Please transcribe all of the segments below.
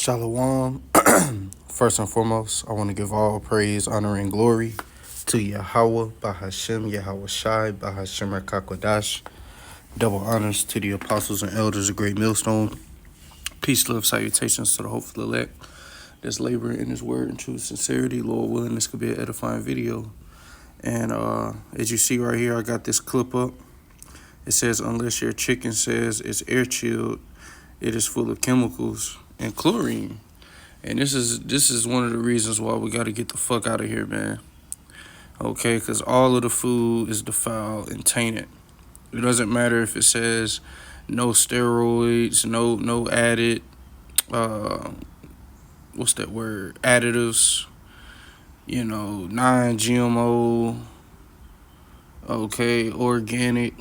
Shalom. First and foremost, I want to give all praise, honor, and glory to Yahweh, Bahashem, Yahweh Shai, Bahashem Rakakwadash. Double honors to the apostles and elders of Great Millstone. Peace, love, salutations to the hopeful elect that's laboring in his word and true sincerity. Lord willing, this could be an edifying video. And as you see right here, I got this clip up. It says, unless your chicken says it's air chilled, it is full of chemicals and chlorine. And this is one of the reasons why we got to get the fuck out of here, man. Okay, because all of the food is defiled and tainted. It doesn't matter if it says no steroids, no added, what's that word? Additives, non-GMO, okay, organic.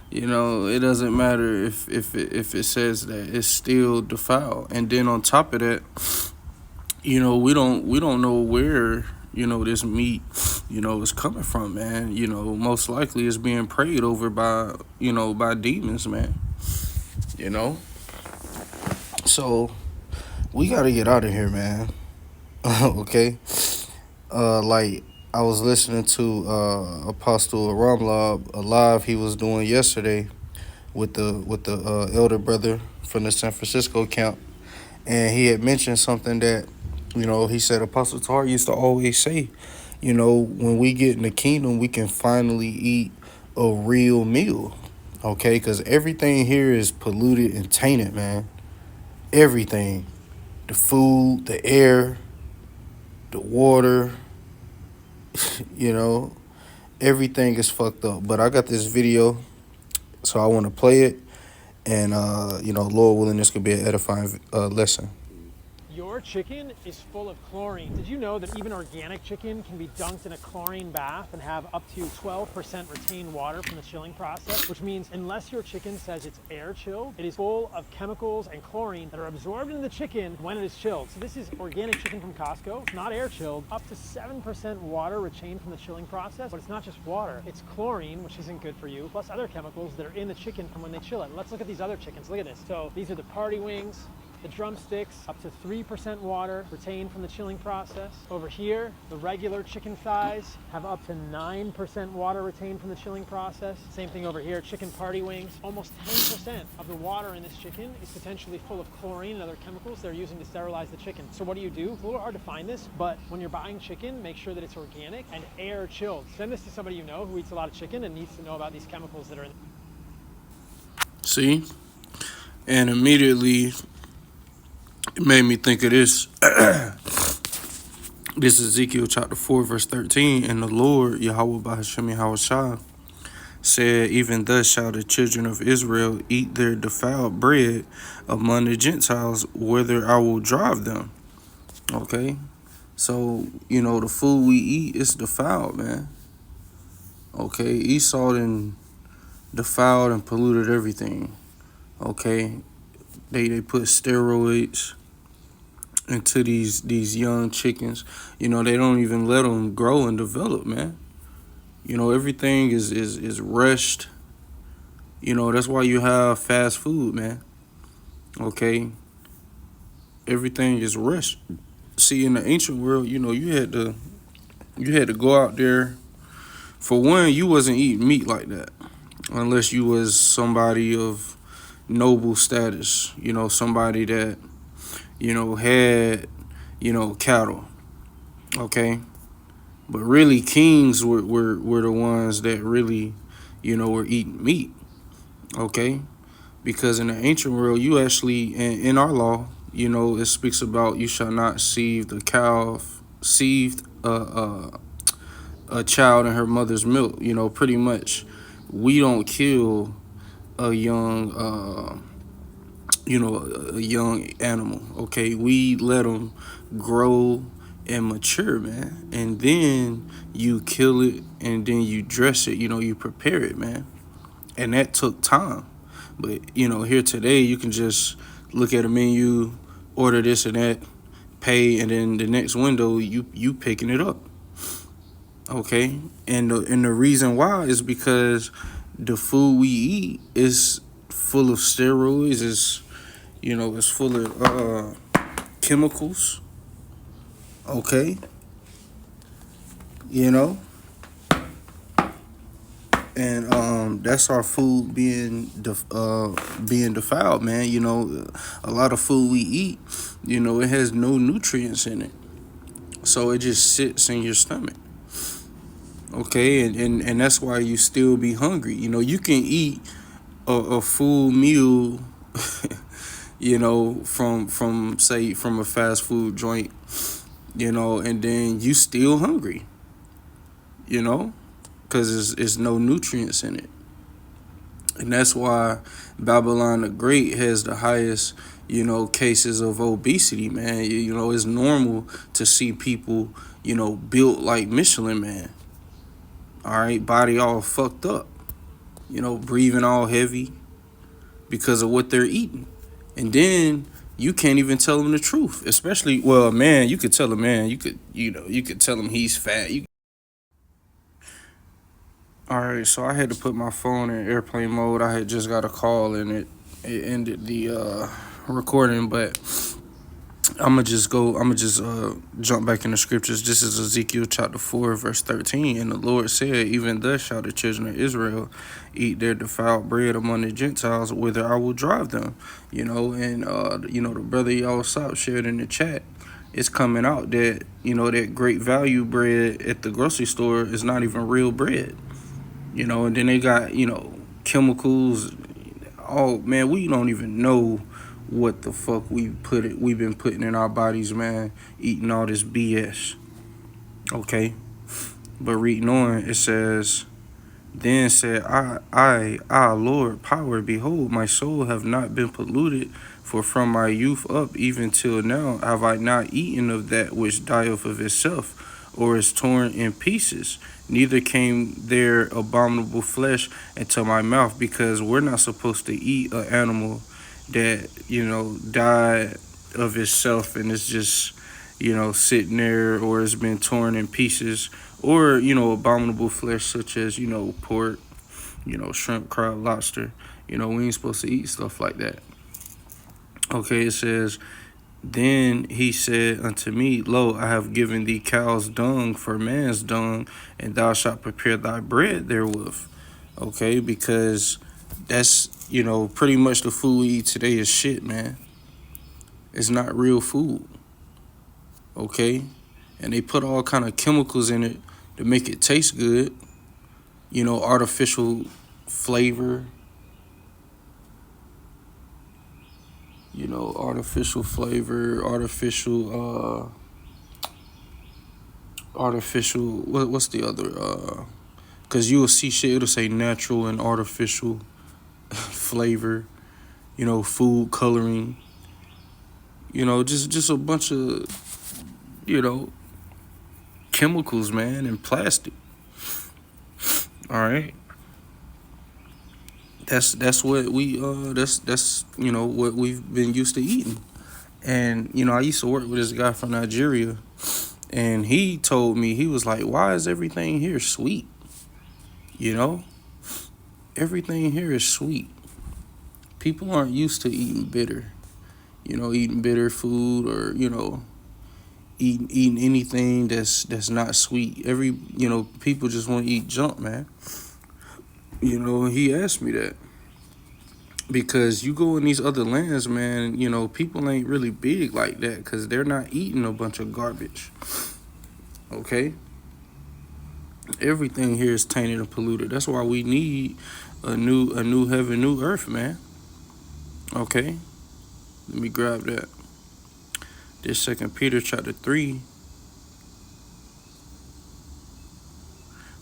It doesn't matter if it says that, it's still defiled. And then on top of that, we don't know where this meat is coming from, man. Most likely it's being preyed over by by demons, man. So we gotta get out of here, man. Okay. Like I was listening to Apostle Ramlab, a live he was doing yesterday with the elder brother from the San Francisco camp, and he had mentioned something that he said Apostle Tar used to always say, when we get in the kingdom, we can finally eat a real meal, okay? Because everything here is polluted and tainted, man. Everything, the food, the air, the water. Everything is fucked up. But I got this video, so I want to play it. And, Lord willing, this could be an edifying lesson. Your chicken is full of chlorine. Did you know that even organic chicken can be dunked in a chlorine bath and have up to 12% retained water from the chilling process? Which means unless your chicken says it's air chilled, it is full of chemicals and chlorine that are absorbed into the chicken when it is chilled. So this is organic chicken from Costco. It's not air chilled. Up to 7% water retained from the chilling process. But it's not just water. It's chlorine, which isn't good for you, plus other chemicals that are in the chicken from when they chill it. Let's look at these other chickens. Look at this. So these are the party wings. The drumsticks, up to 3% water retained from the chilling process. Over here, the regular chicken thighs have up to 9% water retained from the chilling process. Same thing over here, chicken party wings. Almost 10% of the water in this chicken is potentially full of chlorine and other chemicals they're using to sterilize the chicken. So what do? It's a little hard to find this, but when you're buying chicken, make sure that it's organic and air chilled. Send this to somebody you know who eats a lot of chicken and needs to know about these chemicals that are in. See? And immediately it made me think of this. This is Ezekiel chapter 4, verse 13. And the Lord, Yahweh Bahashem Yahweh Shai, said, even thus shall the children of Israel eat their defiled bread among the Gentiles, whither I will drive them. Okay? So, the food we eat is defiled, man. Okay? Esau then defiled and polluted everything. Okay? They put steroids into these young chickens. They don't even let them grow and develop, man. Everything is rushed. That's why you have fast food, man. Okay? Everything is rushed. See, in the ancient world, you had to go out there. For one, you wasn't eating meat like that unless you was somebody of noble status, somebody that had cattle, okay? But really kings were the ones that really were eating meat, okay? Because in the ancient world, you actually in our law, it speaks about you shall not seethe a child in her mother's milk. Pretty much we don't kill a young a young animal, okay? We let them grow and mature, man, and then you kill it and then you dress it, you prepare it, man. And that took time. But here today you can just look at a menu, order this and that, pay, and then the next window you picking it up, okay? And the reason why is because the food we eat is full of steroids, is It's full of chemicals. Okay, you know, and that's our food being defiled, man. A lot of food we eat, it has no nutrients in it, so it just sits in your stomach. Okay, and that's why you still be hungry. You can eat a full meal, from say from a fast food joint, and then you still hungry, you know, because it's no nutrients in it. And that's why Babylon the Great has the highest, cases of obesity, man. It's normal to see people, built like Michelin man. All right, body all fucked up, breathing all heavy because of what they're eating. And then you can't even tell them the truth. Especially, well, man, you could tell a man, you could tell him he's fat. All right, so I had to put my phone in airplane mode. I had just got a call and it ended the recording, but I'm gonna just jump back in the scriptures. This is Ezekiel chapter 4, verse 13. And the Lord said, even thus shall the children of Israel eat their defiled bread among the Gentiles, whither I will drive them. The brother y'all shared in the chat. It's coming out that, that great value bread at the grocery store is not even real bread. And then they got, chemicals. Oh man, we don't even know what the fuck we've been putting in our bodies, man, eating all this BS. Okay. But reading on, it says, then said Lord, power, behold, my soul have not been polluted, for from my youth up even till now have I not eaten of that which dieth of itself, or is torn in pieces. Neither came there abominable flesh into my mouth, because we're not supposed to eat an animal that, died of itself and it's just, sitting there, or it's been torn in pieces, or, abominable flesh such as, pork, shrimp, crab, lobster. We ain't supposed to eat stuff like that. Okay, it says, then he said unto me, lo, I have given thee cow's dung for man's dung, and thou shalt prepare thy bread therewith. Okay, because that's, pretty much the food we eat today is shit, man. It's not real food. Okay, and they put all kind of chemicals in it to make it taste good. Artificial flavor. Artificial flavor, artificial. What's the other? Because you will see shit. It'll say natural and artificial flavor. Food coloring. Just a bunch of chemicals, man, and plastic. All right. That's what we that's what we've been used to eating. And I used to work with this guy from Nigeria, and he told me, he was like, why is everything here sweet? Everything here is sweet. People aren't used to eating bitter. Eating bitter food, or eating anything that's not sweet. People just want to eat junk, man. He asked me that. Because you go in these other lands, man, people ain't really big like that, because they're not eating a bunch of garbage. Okay? Everything here is tainted and polluted. That's why we need a new heaven, new earth, man. Okay? Let me grab that. This 2 Peter chapter 3,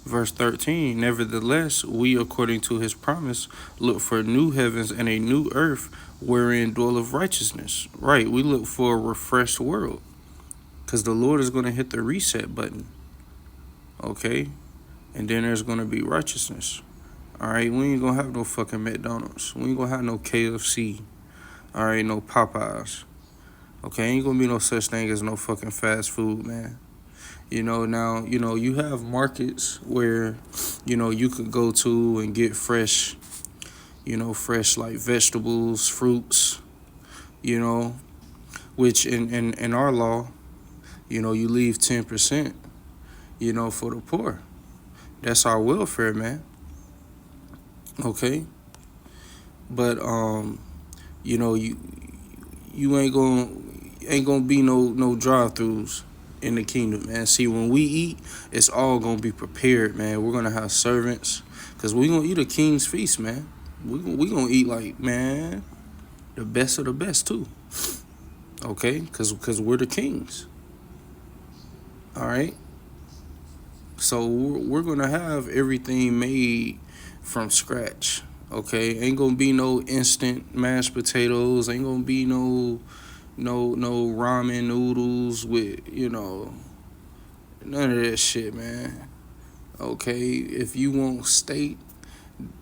verse 13, nevertheless, we, according to his promise, look for new heavens and a new earth wherein dwelleth righteousness. Right, we look for a refreshed world, because the Lord is going to hit the reset button. Okay? And then there's going to be righteousness. All right, we ain't going to have no fucking McDonald's. We ain't going to have no KFC. All right, no Popeyes. Okay, ain't going to be no such thing as no fucking fast food, man. Now, you have markets where, you could go to and get fresh, fresh like vegetables, fruits, you know, which in our law, you leave 10%, for the poor. That's our welfare, man. Okay. But you ain't gonna be no drive-throughs in the kingdom, man. See, when we eat, it's all gonna be prepared, man. We're gonna have servants, cause we gonna eat a king's feast, man. We gonna eat like, man, the best of the best too. Okay, cause we're the kings. All right. So we're gonna have everything made from scratch. Okay, ain't gonna be no instant mashed potatoes. Ain't gonna be no ramen noodles with none of that shit, man. Okay, if you want steak,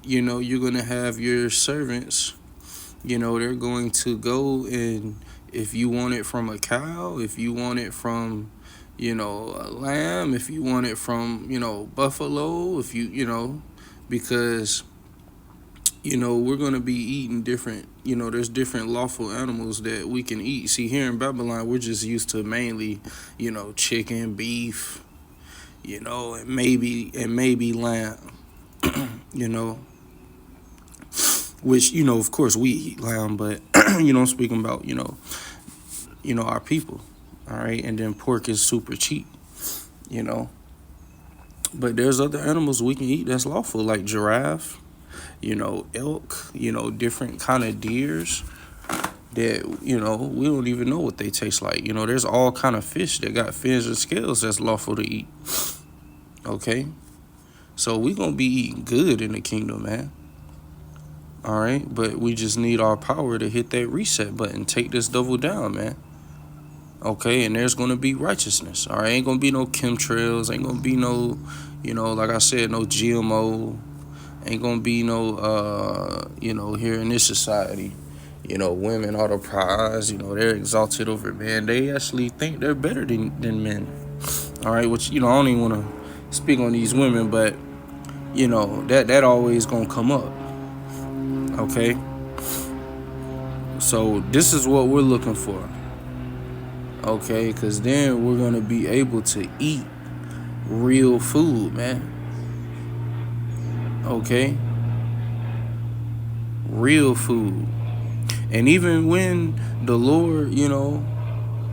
you're gonna have your servants. They're going to go, and if you want it from a cow, if you want it from a lamb, if you want it from buffalo, if because we're going to be eating different, there's different lawful animals that we can eat. See, here in Babylon, we're just used to mainly chicken, beef, and maybe lamb. you know which of course we eat lamb, but I'm speaking about our people. All right, and then pork is super cheap. you know but there's other animals we can eat that's lawful, like giraffe, elk, different kind of deers that we don't even know what they taste like. There's all kind of fish that got fins and scales that's lawful to eat. Okay, so we gonna be eating good in the kingdom, man. All right, but we just need our power to hit that reset button, take this devil down, man. Okay, and there's gonna be righteousness. All right, ain't gonna be no chemtrails, ain't gonna be no, like I said, no GMO, ain't gonna be no, here in this society, women are the prize. They're exalted over men. They actually think they're better than men. All right, which I don't even want to speak on these women, but that always gonna come up. Okay, so this is what we're looking for. Okay, because then we're gonna be able to eat real food, man. Okay, real food. And even when the Lord,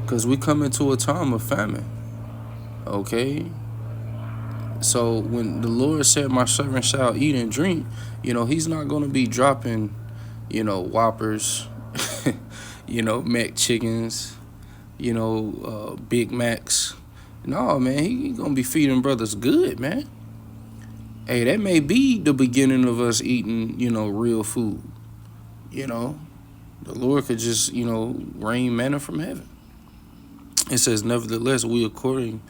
because we come into a time of famine. Okay, so when the Lord said, "My servant shall eat and drink," He's not gonna be dropping, Whoppers, Mac chickens, Big Macs. No, man, he gonna be feeding brothers good, man. Hey, that may be the beginning of us eating, real food. The Lord could just, rain manna from heaven. It says, "Nevertheless, we according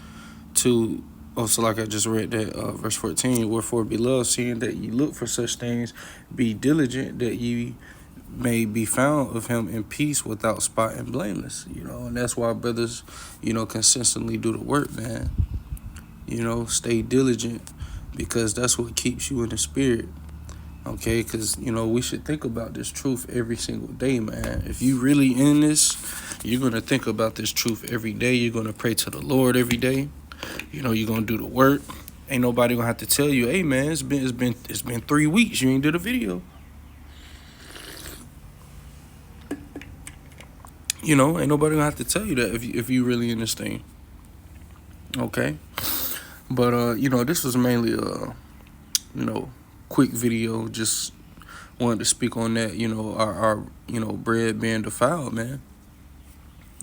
to," also like I just read that, verse 14, "Wherefore, beloved, seeing that ye look for such things, be diligent that ye may be found of him in peace, without spot and blameless." And that's why brothers, consistently do the work, man. Stay diligent, because that's what keeps you in the spirit. Okay, because we should think about this truth every single day, man. If you really in this, you're gonna think about this truth every day. You're gonna pray to the Lord every day. You're gonna do the work. Ain't nobody gonna have to tell you, "Hey, man, it's been 3 weeks. You ain't did a video." Ain't nobody gonna have to tell you that if you really in this thing. Okay, but this was mainly quick video. Just wanted to speak on that. Our bread being defiled, man.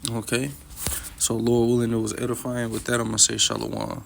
Okay, so Lord willing, it was edifying. With that, I'm gonna say shalom.